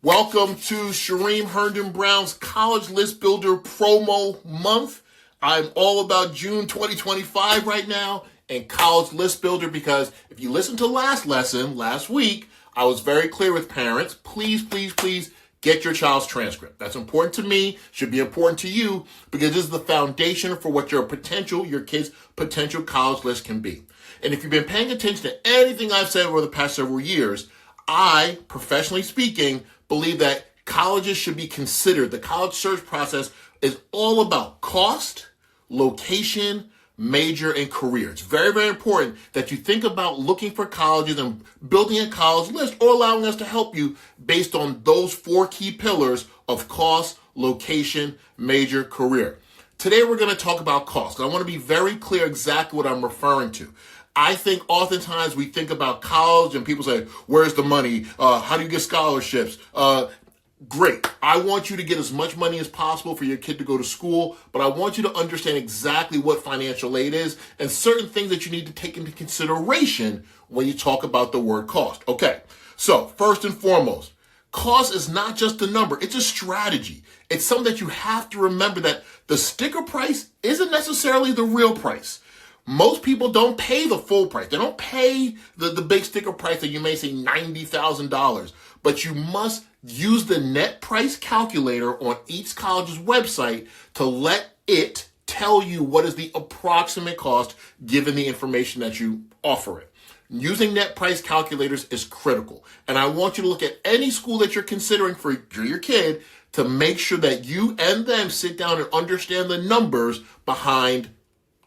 Welcome to Shereem Herndon-Brown's College List Builder promo month. I'm all about June 2025 right now and College List Builder because if you listened to last week, I was very clear with parents. Please get your child's transcript. That's important to me, should be important to you because this is the foundation for what your kid's potential college list can be. And if you've been paying attention to anything I've said over the past several years, I, professionally speaking, believe that colleges should be considered. The college search process is all about cost, location, major, and career. It's very important that you think about looking for colleges and building a college list or allowing us to help you based on those four key pillars of cost, location, major, career. Today we're going to talk about cost. I want to be very clear exactly what I'm referring to. I think oftentimes we think about college and people say, where's the money? How do you get scholarships? Great. I want you to get as much money as possible for your kid to go to school, but I want you to understand exactly what financial aid is and certain things that you need to take into consideration when you talk about the word cost. Okay, so first and foremost, cost is not just a number, it's a strategy. It's something that you have to remember that the sticker price isn't necessarily the real price. Most people don't pay the full price. They don't pay the big sticker price that you may say $90,000, but you must use the net price calculator on each college's website to let it tell you what is the approximate cost given the information that you offer it. Using net price calculators is critical. And I want you to look at any school that you're considering for your kid to make sure that you and them sit down and understand the numbers behind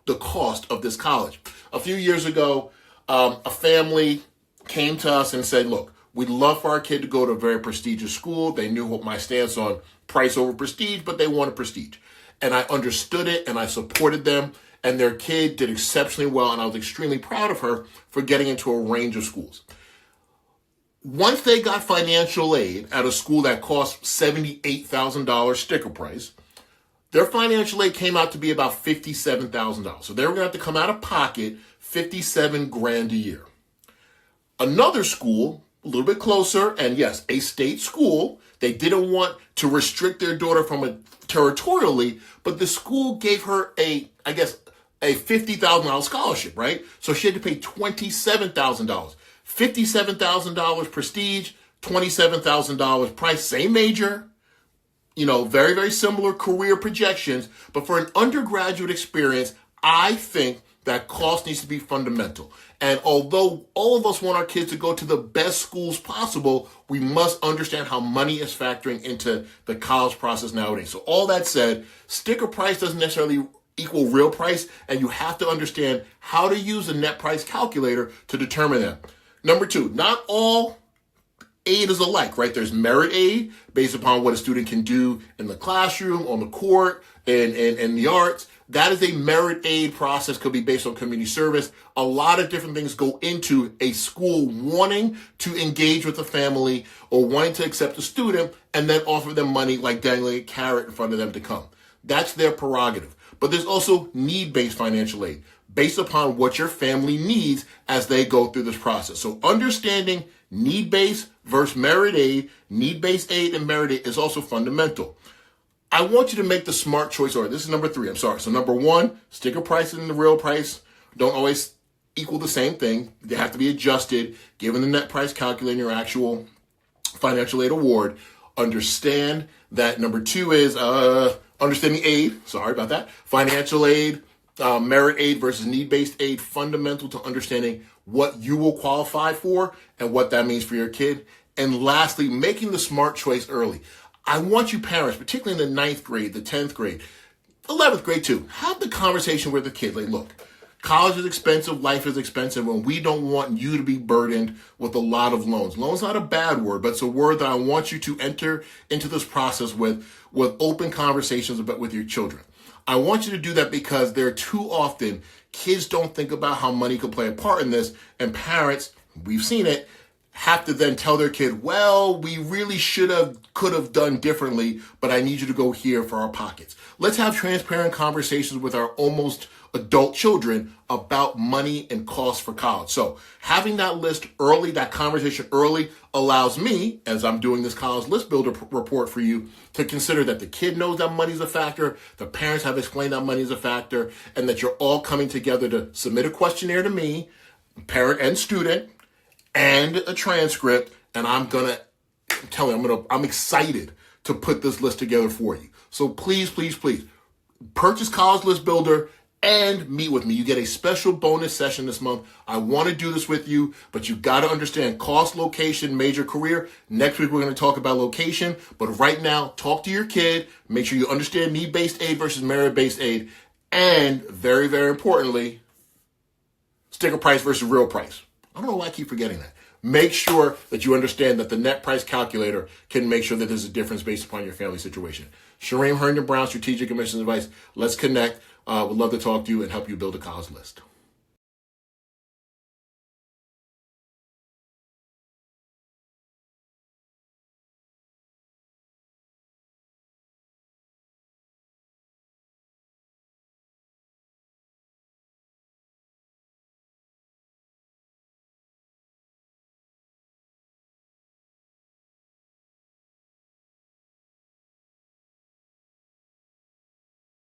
the cost of this college. A few years ago, a family came to us and said, look, we'd love for our kid to go to a very prestigious school. They knew what my stance on price over prestige, but they wanted prestige. And I understood it and I supported them. And their kid did exceptionally well. And I was extremely proud of her for getting into a range of schools. Once they got financial aid at a school that cost $78,000 sticker price, their financial aid came out to be about $57,000. So they were going to have to come out of pocket $57,000 a year. Another school, a little bit closer, and yes, a state school, they didn't want to restrict their daughter from it territorially, but the school gave her a $50,000 scholarship, right? So she had to pay $27,000. $57,000 prestige, $27,000 price, same major. Very similar career projections. But for an undergraduate experience, I think that cost needs to be fundamental. And although all of us want our kids to go to the best schools possible, we must understand how money is factoring into the college process nowadays. So all that said, sticker price doesn't necessarily equal real price, and you have to understand how to use a net price calculator to determine that. Number two, not all aid is alike, right? There's merit aid based upon what a student can do in the classroom, on the court, and the arts. That is a merit aid process, could be based on community service. A lot of different things go into a school wanting to engage with the family or wanting to accept a student and then offer them money like dangling a carrot in front of them to come. That's their prerogative. But there's also need-based financial aid based upon what your family needs as they go through this process. So understanding need-based versus merit aid, need-based aid and merit aid is also fundamental. I want you to make the smart choice. Or this is number three. So number one, sticker price and the real price don't always equal the same thing. They have to be adjusted given the net price calculator in your actual financial aid award. Understand that number two is understanding aid. Sorry about that. Financial aid, merit aid versus need-based aid, fundamental to understanding what you will qualify for and what that means for your kid. And lastly, making the smart choice early. I want you parents, particularly in the 9th grade, the 10th grade, 11th grade too, have the conversation with the kid. Like, look, college is expensive, life is expensive, and we don't want you to be burdened with a lot of loans. Loan's not a bad word, but it's a word that I want you to enter into this process with open conversations with your children. I want you to do that because there are too often kids don't think about how money could play a part in this, and parents, we've seen it, have to then tell their kid, well, we really could have done differently, but I need you to go here for our pockets. Let's have transparent conversations with our almost adult children about money and costs for college. So having that list early, that conversation early, allows me, as I'm doing this college list builder report for you, to consider that the kid knows that money's a factor, the parents have explained that money's a factor, and that you're all coming together to submit a questionnaire to me, parent and student, and a transcript. And I'm excited to put this list together for you. So please, please, please purchase College List Builder and meet with me. You get a special bonus session this month. I want to do this with you, but you got to understand cost, location, major, career. Next week, we're going to talk about location. But right now, talk to your kid. Make sure you understand need-based aid versus merit-based aid. And very, very importantly, sticker price versus real price. I don't know why I keep forgetting that. Make sure that you understand that the net price calculator can make sure that there's a difference based upon your family situation. Shereem Herndon-Brown, Strategic Admissions Advice. Let's connect. Would love to talk to you and help you build a college list.